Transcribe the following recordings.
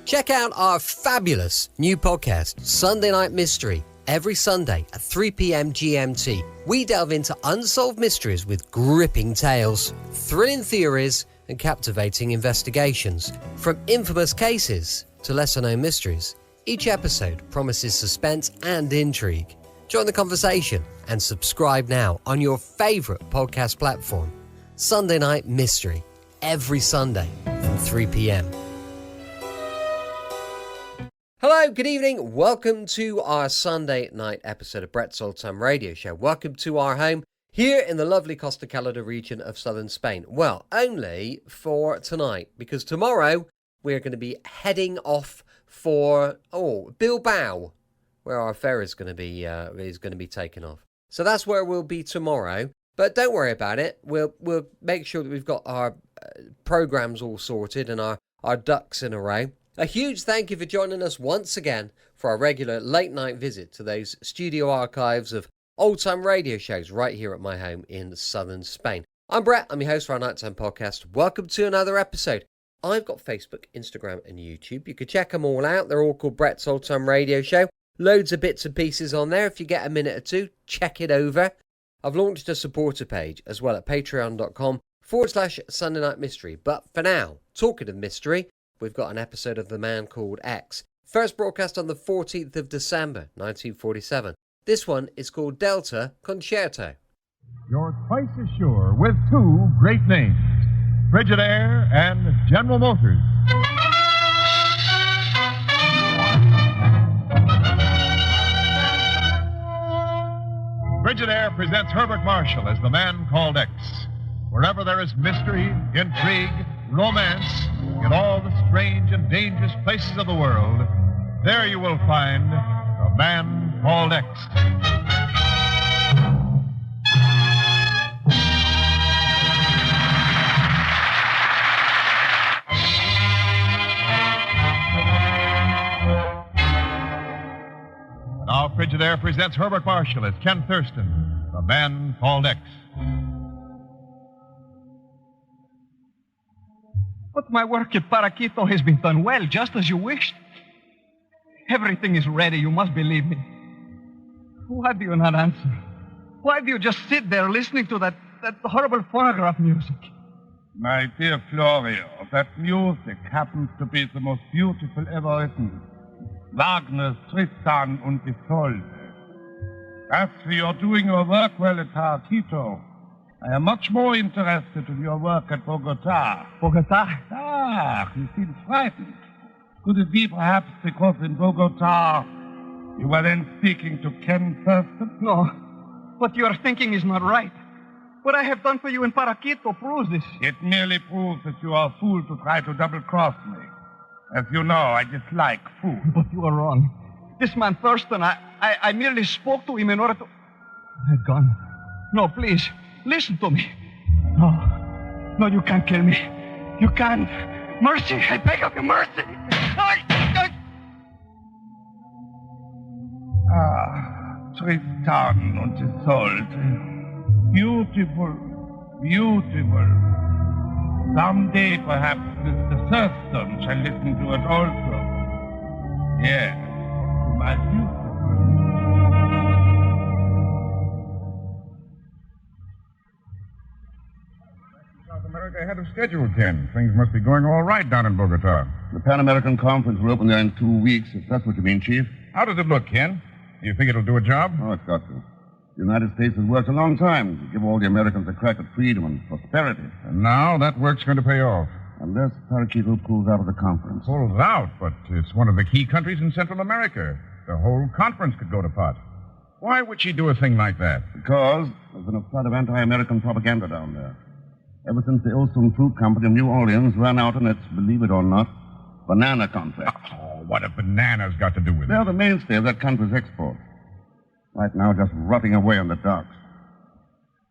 Check out our fabulous new podcast, Sunday Night Mystery, every Sunday at 3 p.m. GMT. We delve into unsolved mysteries with gripping tales, thrilling theories, and captivating investigations. From infamous cases to lesser-known mysteries, each episode promises suspense and intrigue. Join the conversation and subscribe now on your favourite podcast platform. Sunday Night Mystery, every Sunday from 3 p.m. Hello, good evening. Welcome to our Sunday night episode of Brett's Old Time Radio Show. Welcome to our home here in the lovely Costa Calada region of southern Spain. Well, only for tonight, because tomorrow we're going to be heading off for Bilbao, where our fair is going to be taken off. So that's where we'll be tomorrow. But don't worry about it. We'll make sure that we've got our programs all sorted and our ducks in a row. A huge thank you for joining us once again for our regular late night visit to those studio archives of old time radio shows right here at my home in southern Spain. I'm Brett, I'm your host for our nighttime podcast. Welcome to another episode. I've got Facebook, Instagram and YouTube. You can check them all out. They're all called Brett's Old Time Radio Show. Loads of bits and pieces on there. If you get a minute or two, check it over. I've launched a supporter page as well at patreon.com/Sunday Night Mystery. But for now, talking of mystery, we've got an episode of The Man Called X. First broadcast on the 14th of December, 1947. This one is called Delta Concerto. You're twice as sure with two great names, Frigidaire and General Motors. Frigidaire presents Herbert Marshall as The Man Called X. Wherever there is mystery, intrigue, romance, in all the strange and dangerous places of the world, there you will find The Man Called X. Now Frigidaire presents Herbert Marshall as Ken Thurston, The Man Called X. But my work at Paraquito has been done well, just as you wished. Everything is ready, you must believe me. Why do you not answer? Why do you just sit there listening to that horrible phonograph music? My dear Florio, that music happens to be the most beautiful ever written. Wagner's Tristan und Isolde. As for your doing your work well at Paraquito, I am much more interested in your work at Bogota. Bogota? Ah, you seem frightened. Could it be perhaps because in Bogota you were then speaking to Ken Thurston? No. What you are thinking is not right. What I have done for you in Paraquito proves this. It merely proves that you are a fool to try to double-cross me. As you know, I dislike fools. But you are wrong. This man Thurston, I merely spoke to him in order to... My gun. No, please. Listen to me. No, you can't kill me. You can't. Mercy, I beg of you, mercy. Tristan und Isolde. Beautiful, beautiful. Someday, perhaps, Mr. Thurston shall listen to it also. Yes, to my beautiful. South America ahead of schedule, Ken. Things must be going all right down in Bogota. The Pan American Conference will open there in 2 weeks, if that's what you mean, Chief. How does it look, Ken? You think it'll do a job? Oh, it's got to. The United States has worked a long time to give all the Americans a crack at freedom and prosperity. And now that work's going to pay off. Unless Paraquito pulls out of the conference. Pulls out, but it's one of the key countries in Central America. The whole conference could go to pot. Why would she do a thing like that? Because there's been a flood of anti-American propaganda down there. Ever since the Olson Fruit Company of New Orleans ran out on its, believe it or not, banana contract. Oh, what have bananas got to do with it? They're the mainstay of that country's export. Right now, just rotting away on the docks.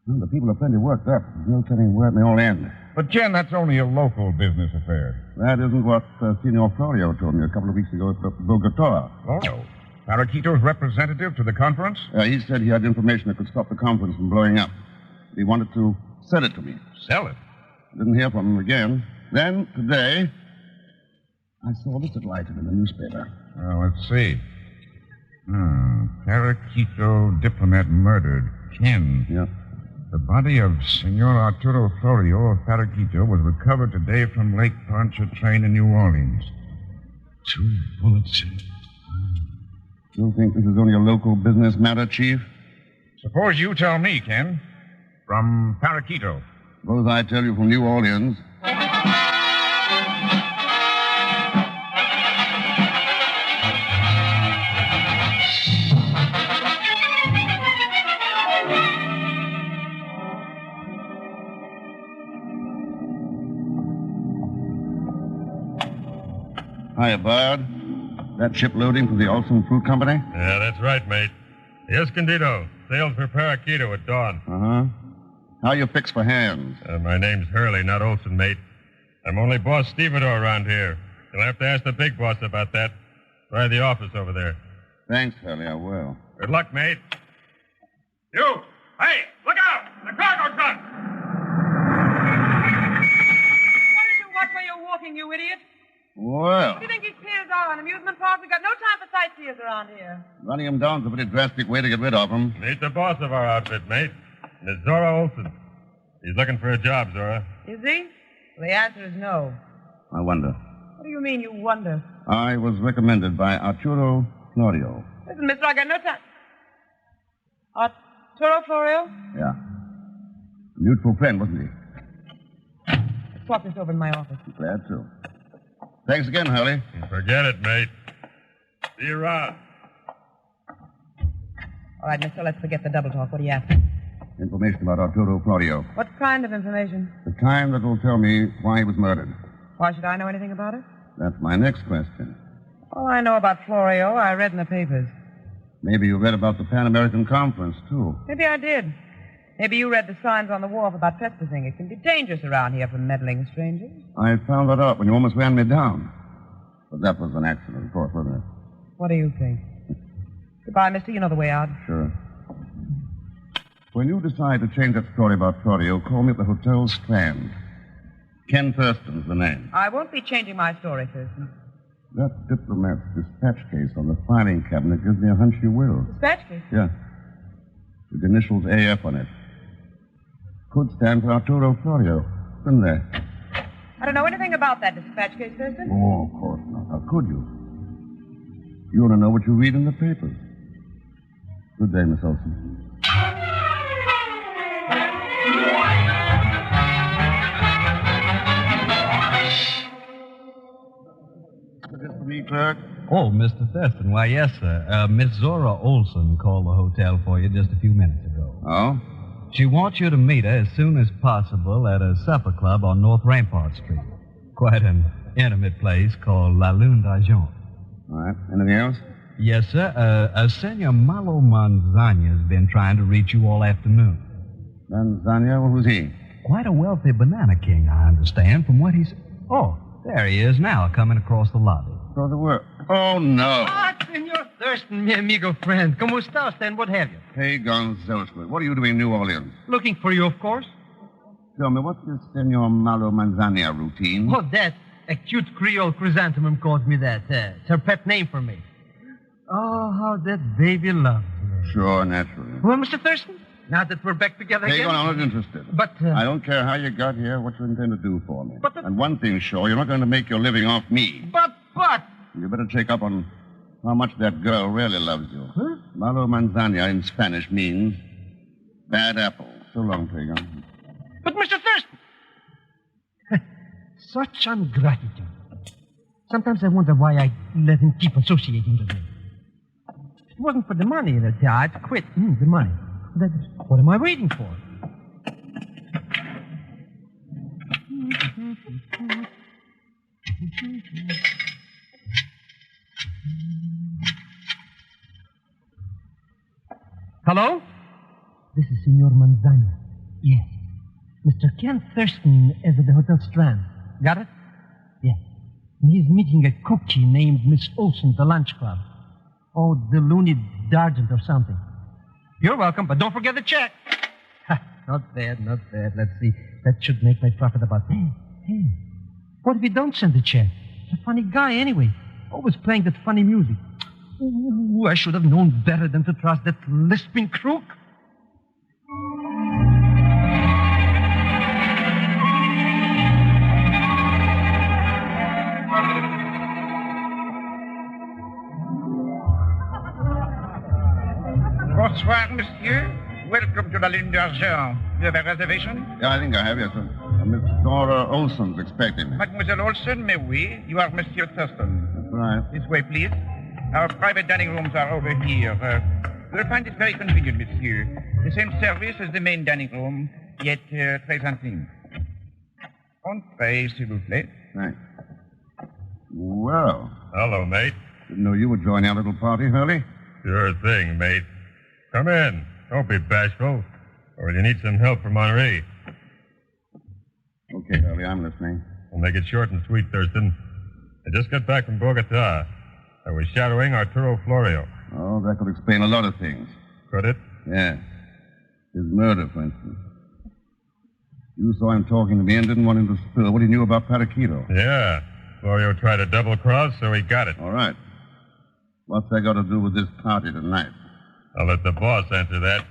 Well, the people are plenty worked up. There's no telling where it may all end. But, Ken, that's only a local business affair. That isn't what Senor Florio told me a couple of weeks ago at Bogota. Oh. Paraquito's representative to the conference? He said he had information that could stop the conference from blowing up. He wanted to sell it to me. Sell it? Didn't hear from him again. Then, today, I saw this highlighted in the newspaper. Let's see. Paraquito diplomat murdered. Ken. Yeah. The body of Senor Arturo Florio of Paraquito was recovered today from Lake Pontchartrain in New Orleans. 2 bullets in... You think this is only a local business matter, Chief? Suppose you tell me, Ken. From Paraquito. Suppose I tell you from New Orleans. Hiya, Bud. That ship loading for the Olson Fruit Company? Yeah, that's right, mate. The Escondido sails for Paraquito at dawn. Uh-huh. How you fixed for hands? My name's Hurley, not Olson, mate. I'm only boss stevedore around here. You'll have to ask the big boss about that. Try the office over there. Thanks, Hurley, I will. Good luck, mate. You! Hey, look out! The cargo truck! Why don't you watch where you're walking, you idiot? Well, What do you think these piers are, an amusement park? We've got no time for sightseers around here. running him down's a pretty drastic way to get rid of him. Meet the boss of our outfit, mate. Miss Zora Olson. He's looking for a job, Zora. Is he? Well, the answer is no. I wonder. What do you mean, you wonder? I was recommended by Arturo Florio. Listen, mister, I got no time. Arturo Florio? Yeah. A mutual friend, wasn't he? Let's talk this over in my office. Glad to. Thanks again, Hurley. Forget it, mate. See you around. All right, mister, let's forget the double talk. What do you ask? Information about Arturo Florio. What kind of information? The time that will tell me why he was murdered. Why should I know anything about it? That's my next question. All I know about Florio, I read in the papers. Maybe you read about the Pan American Conference, too. Maybe I did. Maybe you read the signs on the wharf about trespassing. It can be dangerous around here for meddling strangers. I found that out when you almost ran me down. But that was an accident, of course, wasn't it? What do you think? Goodbye, mister. You know the way out. Sure. When you decide to change that story about Florio, call me at the Hotel Strand. Ken Thurston's the name. I won't be changing my story, Thurston. That diplomat's dispatch case on the filing cabinet gives me a hunch you will. Dispatch case? Yeah. With the initials AF on it. Could stand for Arturo Florio. Couldn't they? I don't know anything about that dispatch case, Thurston. Oh, of course not. How could you? You want to know what you read in the papers. Good day, Miss Olson. Is this for me, clerk? Oh, Mr. Thurston. Why, yes, sir. Miss Zora Olson called the hotel for you just a few minutes ago. Oh? She wants you to meet her as soon as possible at a supper club on North Rampart Street. Quite an intimate place called La Lune d'Argent. All right. Anything else? Yes, sir. Senor Malo Manzana's been trying to reach you all afternoon. Manzania? Who's he? Quite a wealthy banana king, I understand, from what he's... Oh, there he is now, coming across the lobby. So the work. Oh, no. Ah, Senor Thurston, mi amigo friend. ¿Cómo está usted and what have you? Hey, Gonzalez, what are you doing in New Orleans? Looking for you, of course. Tell me, what's this Senor Malo Manzania routine? Oh, that. A cute Creole chrysanthemum calls me that. It's her pet name for me. Oh, how that baby loves me. Sure, naturally. Well, Mr. Thurston, now that we're back together Hey, again... I'm not interested. But, I don't care how you got here, what you intend to do for me. But the- And one thing's sure, you're not going to make your living off me. But... You better check up on how much that girl really loves you. Huh? Malo Manzania in Spanish means bad apple. So long, Pagan. But, Mr. Thurston... Such ingratitude. Sometimes I wonder why I let him keep associating with me. If it wasn't for the money, I'd quit. The money. What am I waiting for? Hello? This is Senor Manzana. Yes. Mr. Ken Thurston is at the Hotel Strand. Got it? Yes. He's meeting a cookie named Miss Olson at the lunch club. Oh, the Looney D'Argent or something. You're welcome, but don't forget the check. Not bad, not bad. Let's see. That should make my profit about... Hey, what if you don't send the check? a funny guy anyway. Always playing that funny music. Ooh, I should have known better than to trust that lisping crook. Bonsoir, monsieur. Welcome to the Linder's. You have a reservation? Yeah, I think I have, yes, sir. Miss Dora Olson's expecting me. Mademoiselle Olson, mais oui. You are Monsieur Thurston. That's right. This way, please. Our private dining rooms are over here. You'll find it very convenient, monsieur. The same service as the main dining room, yet très intime. Entrez, s'il vous plaît. Thanks. Well, Hello, mate. didn't know you would join our little party, Hurley. Sure thing, mate. Come in. Don't be bashful. Or you need some help from Henri. Okay, Hurley, I'm listening. We'll make it short and sweet, Thurston. I just got back from Bogota. I was shadowing Arturo Florio. Oh, that could explain a lot of things. Could it? Yeah. His murder, for instance. You saw him talking to me and didn't want him to spill what he knew about Paraquito. Yeah. Florio tried a double cross, so he got it. All right. What's that got to do with this party tonight? I'll let the boss answer that.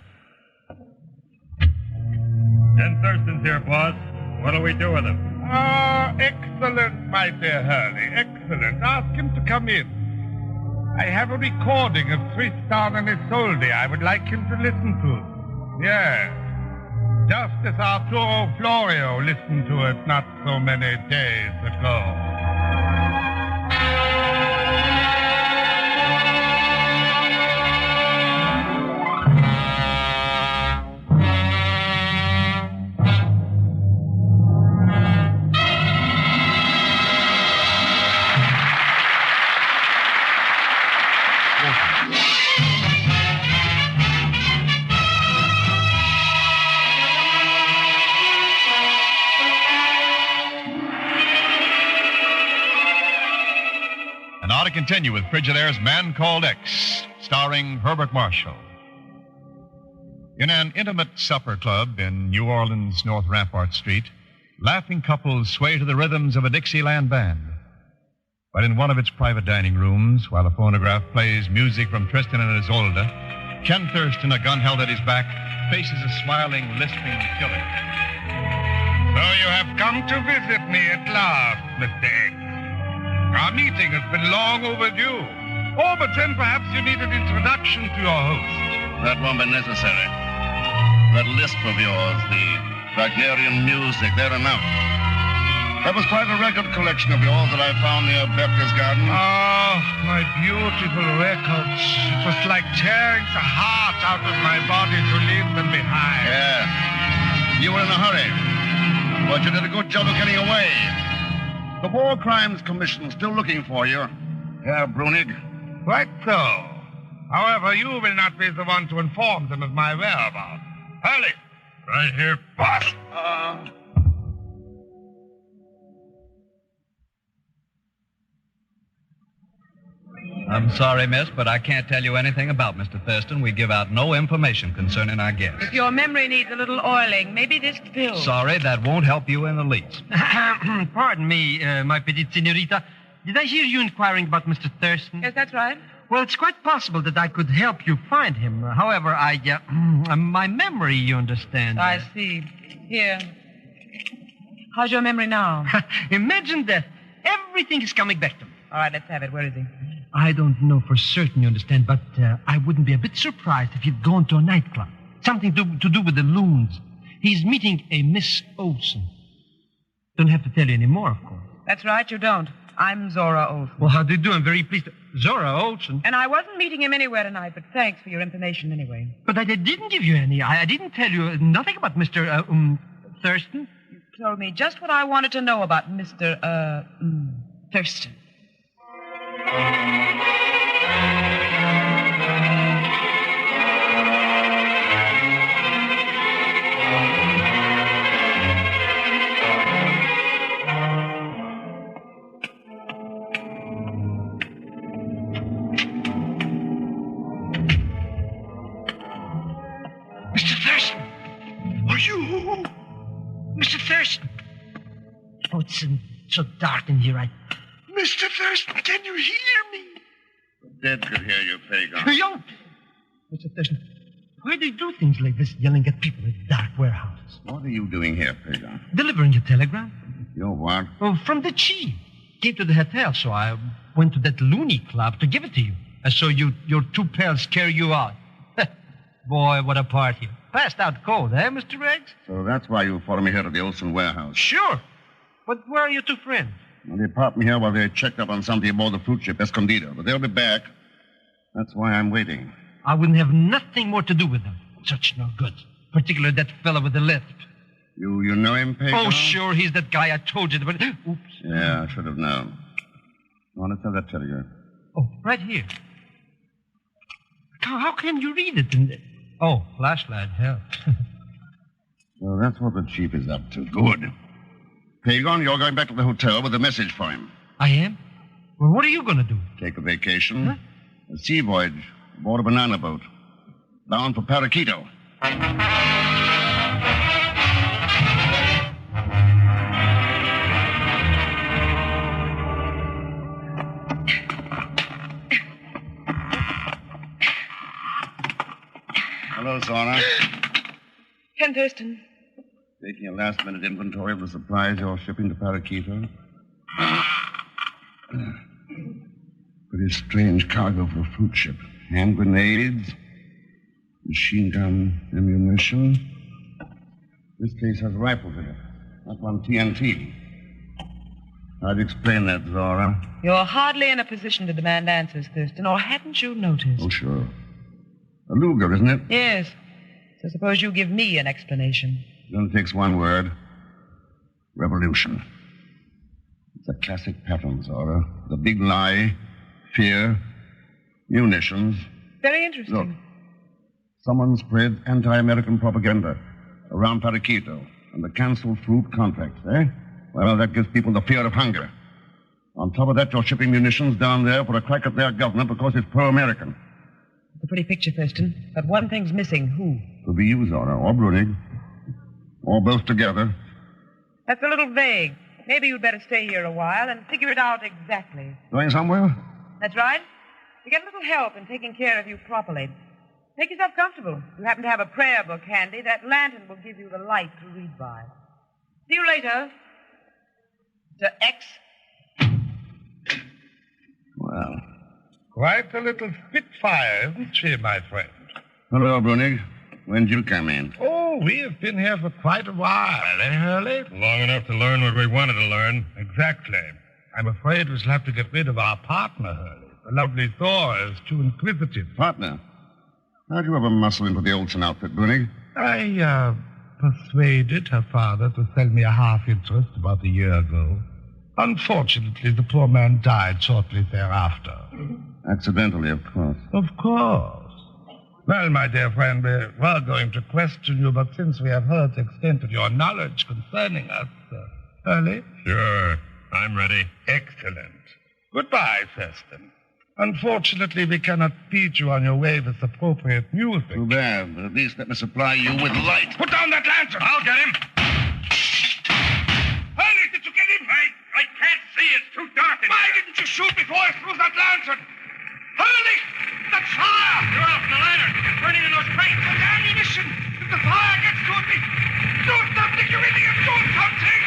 Ken Thurston's here, boss. What'll we do with him? Ah, excellent, my dear Hurley. Excellent. Ask him to come in. I have a recording of Tristan and Isolde I would like him to listen to. Yes. Just as Arturo Florio listened to it not so many days ago. Now to continue with Frigidaire's Man Called X, starring Herbert Marshall. In an intimate supper club in New Orleans' North Rampart Street, laughing couples sway to the rhythms of a Dixieland band. But in one of its private dining rooms, while a phonograph plays music from Tristan and Isolde, Ken Thurston, a gun held at his back, faces a smiling, lisping killer. So you have come to visit me at last, Mr. X. Our meeting has been long overdue. Oh, but then perhaps you need an introduction to your host. That won't be necessary. That lisp of yours, the Wagnerian music, they're enough. That was quite a record collection of yours that I found near Berchtesgaden. Oh, my beautiful records. It was like tearing the heart out of my body to leave them behind. Yeah. You were in a hurry. But you did a good job of getting away. The War Crimes Commission still looking for you, Herr Brunig. Quite so. However, you will not be the one to inform them of my whereabouts. Hurley! Right here, boss. I'm sorry, miss, but I can't tell you anything about Mr. Thurston. We give out no information concerning our guests. If your memory needs a little oiling, maybe this pill. Sorry, that won't help you in the least. Pardon me, my petite senorita. Did I hear you inquiring about Mr. Thurston? Yes, that's right. Well, it's quite possible that I could help you find him. However, my memory, you understand. I see. Here. How's your memory now? Imagine that. Everything is coming back to me. All right, let's have it. Where is he? I don't know for certain, you understand, but I wouldn't be a bit surprised if he'd gone to a nightclub. Something to do with the loons. He's meeting a Miss Olson. Don't have to tell you any more, of course. That's right, you don't. I'm Zora Olson. Well, how do you do? I'm very pleased. Zora Olson? And I wasn't meeting him anywhere tonight, but thanks for your information anyway. But I didn't give you any. I didn't tell you nothing about Mr. Thurston. You told me just what I wanted to know about Mr. Thurston. Mr. Thurston! Are you? Mr. Thurston! Oh, it's so dark in here. Mr. Thurston, can you hear me? The dead could hear you, Pagan. Yo! Mr. Thurston, why do you do things like this, yelling at people in dark warehouses? What are you doing here, Pagan? Delivering a telegram. You're what? Oh, from the chief. Came to the hotel, so I went to that loony club to give it to you. I saw your two pals carry you out. Boy, what a party. Passed out cold, eh, Mr. Riggs? So that's why you followed me here to the Olsen warehouse. Sure. But where are your two friends? Well, they parked me here while they checked up on something aboard the fruit ship, Escondido. But they'll be back. That's why I'm waiting. I wouldn't have nothing more to do with them. Such no good. Particularly that fellow with the lift. You know him, Pagan? Oh, sure, he's that guy I told you about. Oops. Yeah, I should have known. Oh, let's have that telegram. Oh, right here. How can you read it? Oh, flashlight helps. So that's what the chief is up to. Good. Pagan, you're going back to the hotel with a message for him. I am? Well, what are you going to do? Take a vacation. Huh? A sea voyage aboard a banana boat. Bound for Paraquito. Hello, Zora. Ken Thurston. Taking a last-minute inventory of the supplies you're shipping to Paraquito. Pretty strange cargo for a fruit ship. Hand grenades, machine gun ammunition. This case has rifles in it. That one TNT. How'd you explain that, Zora? You're hardly in a position to demand answers, Thurston, or hadn't you noticed? Oh, sure. A Luger, isn't it? Yes. So suppose you give me an explanation. It only takes one word. Revolution. It's a classic pattern, Zora. The big lie, fear, munitions. Very interesting. Look, someone spreads anti-American propaganda around Paraquito and the canceled fruit contracts, eh? Well, that gives people the fear of hunger. On top of that, you're shipping munitions down there for a crack at their government because it's pro-American. It's a pretty picture, Thurston. But one thing's missing. Who? Could be you, Zora, or Brunig. Or both together. That's a little vague. Maybe you'd better stay here a while and figure it out exactly. Going somewhere? That's right. To get a little help in taking care of you properly. Make yourself comfortable. If you happen to have a prayer book handy, that lantern will give you the light to read by. See you later. Mr. X. Well. Quite a little spitfire, isn't she, my friend? Hello, Brunig. When did you come in? Oh, we have been here for quite a while, eh, Hurley? Long enough to learn what we wanted to learn. Exactly. I'm afraid we shall have to get rid of our partner, Hurley. The lovely Thor is too inquisitive. Partner? How'd you ever muscle into the Olsen outfit, Brunig? I, persuaded her father to sell me a half-interest about a year ago. Unfortunately, the poor man died shortly thereafter. Accidentally, of course. Of course. Well, my dear friend, we were going to question you, but since we have heard the extent of your knowledge concerning us, Hurley? Sure. I'm ready. Excellent. Goodbye, Thurston. Unfortunately, we cannot feed you on your way with appropriate music. Too bad, but at least let me supply you with light. Put down that lantern! I'll get him. Hurley, did you get him? I can't see. It's too dark. Why didn't you shoot before I threw that lantern? Hurley! That's fire! You're off the lantern. It's burning in those crates. The ammunition! If the fire gets to me! Do something, you idiot! Do something!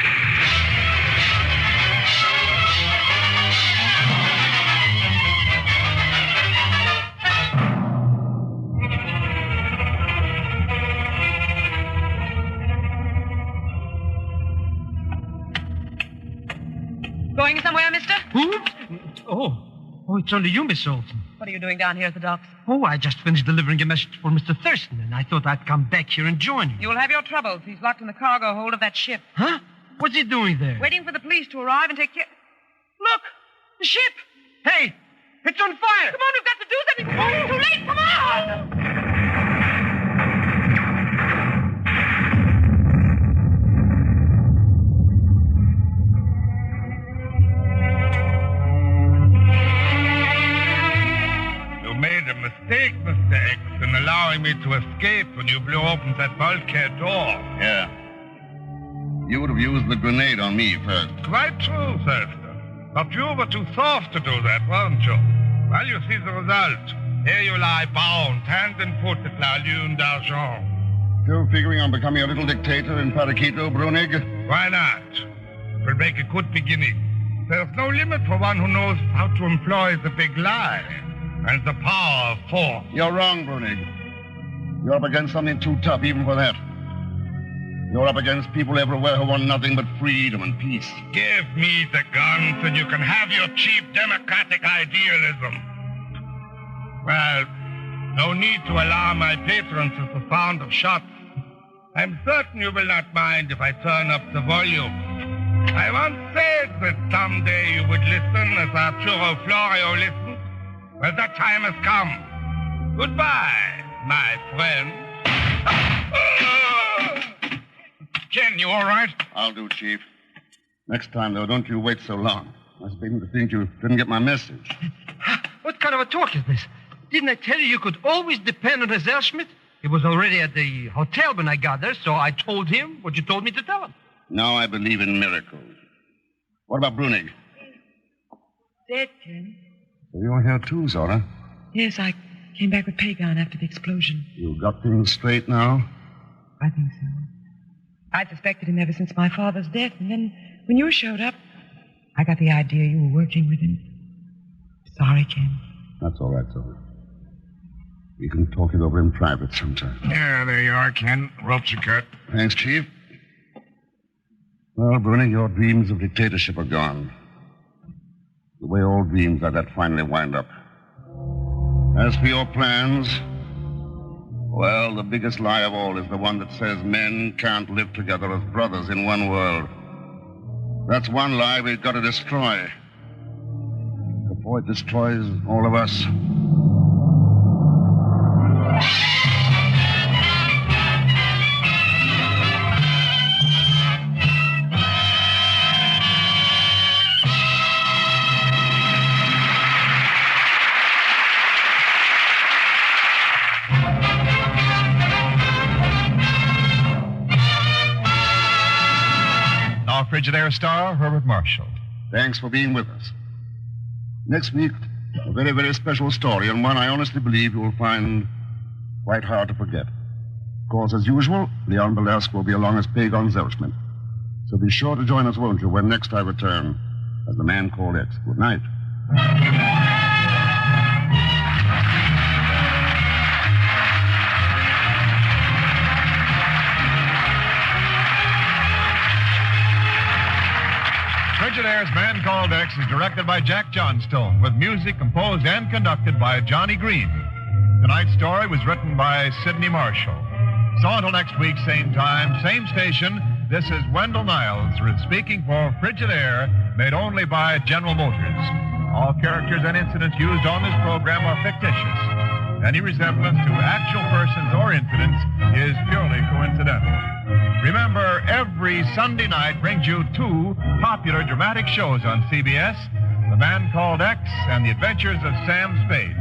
Going somewhere, mister? Oops. Oh, it's only you, Miss Olsen. What are you doing down here at the docks? Oh, I just finished delivering a message for Mr. Thurston, and I thought I'd come back here and join you. You'll have your troubles. He's locked in the cargo hold of that ship. Huh? What's he doing there? Waiting for the police to arrive and take care... Look! The ship! Hey! It's on fire! Come on, we've got to do something before it's too late! Come on! Mistake, Mr. X, in allowing me to escape when you blew open that bulkhead door. Yeah. You would have used the grenade on me first. Quite true, Thurston. But you were too soft to do that, weren't you? Well, you see the result. Here you lie bound, hand and foot at La Lune d'Argent. Still figuring on becoming a little dictator in Paraquito, Brunig? Why not? It will make a good beginning. There's no limit for one who knows how to employ the big lie and the power of force. You're wrong, Brunig. You're up against something too tough even for that. You're up against people everywhere who want nothing but freedom and peace. Give me the guns and you can have your cheap democratic idealism. Well, no need to alarm my patrons with the sound of shots. I'm certain you will not mind if I turn up the volume. I once said that someday you would listen as Arturo Florio listened. Well, that time has come. Goodbye, my friend. Ken, you all right? I'll do, Chief. Next time, though, don't you wait so long. I was beginning to think you didn't get my message. What kind of a talk is this? Didn't I tell you could always depend on Herr Schmidt? He was already at the hotel when I got there, so I told him what you told me to tell him. Now I believe in miracles. What about Brunig? Dead, Ken. So you're here too, Zora. Yes, I came back with Pagan after the explosion. You got things straight now? I think so. I'd suspected him ever since my father's death, and then when you showed up, I got the idea you were working with him. Sorry, Ken. That's all right, Zora. We can talk it over in private sometime. Yeah, there you are, Ken. Ropes are cut. Thanks, Chief. Well, Brunig, your dreams of dictatorship are gone. The way all dreams like that finally wind up. As for your plans, well, the biggest lie of all is the one that says men can't live together as brothers in one world. That's one lie we've got to destroy. Before it destroys all of us. Our Frigidaire star, Herbert Marshall. Thanks for being with us. Next week, a very, very special story, and one I honestly believe you'll find quite hard to forget. Of course, as usual, Leon Belesque will be along as Pagon Zellschmidt. So be sure to join us, won't you, when next I return as the man called X. Good night. Frigidaire's Man Called X is directed by Jack Johnstone, with music composed and conducted by Johnny Green. Tonight's story was written by Sidney Marshall. So until next week, same time, same station, this is Wendell Niles speaking for Frigidaire, made only by General Motors. All characters and incidents used on this program are fictitious. Any resemblance to actual persons or incidents is purely coincidental. Remember, every Sunday night brings you two popular dramatic shows on CBS, The Man Called X and The Adventures of Sam Spade.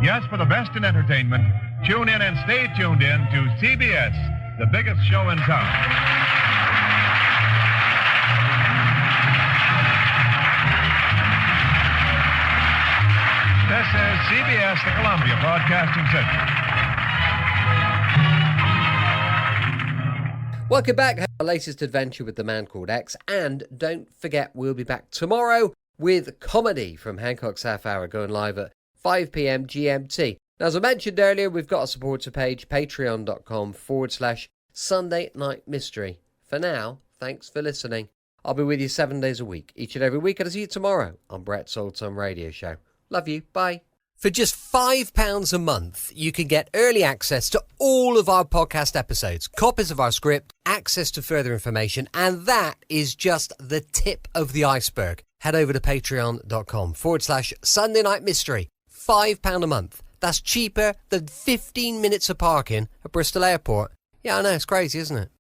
Yes, for the best in entertainment, tune in and stay tuned in to CBS, the biggest show in town. This is CBS, the Columbia Broadcasting System. Welcome back. Our latest adventure with the Man Called X. And don't forget, we'll be back tomorrow with comedy from Hancock's Half Hour, going live at 5 p.m. GMT. Now, as I mentioned earlier, we've got a supporter page, patreon.com/Sunday Night Mystery. For now, thanks for listening. I'll be with you 7 days a week, each and every week, and I'll see you tomorrow on Brett's Old Time Radio Show. Love you. Bye. For just £5 a month, you can get early access to all of our podcast episodes, copies of our script, access to further information, and that is just the tip of the iceberg. Head over to patreon.com/Sunday Night Mystery. £5 a month. That's cheaper than 15 minutes of parking at Bristol Airport. Yeah, I know, it's crazy, isn't it?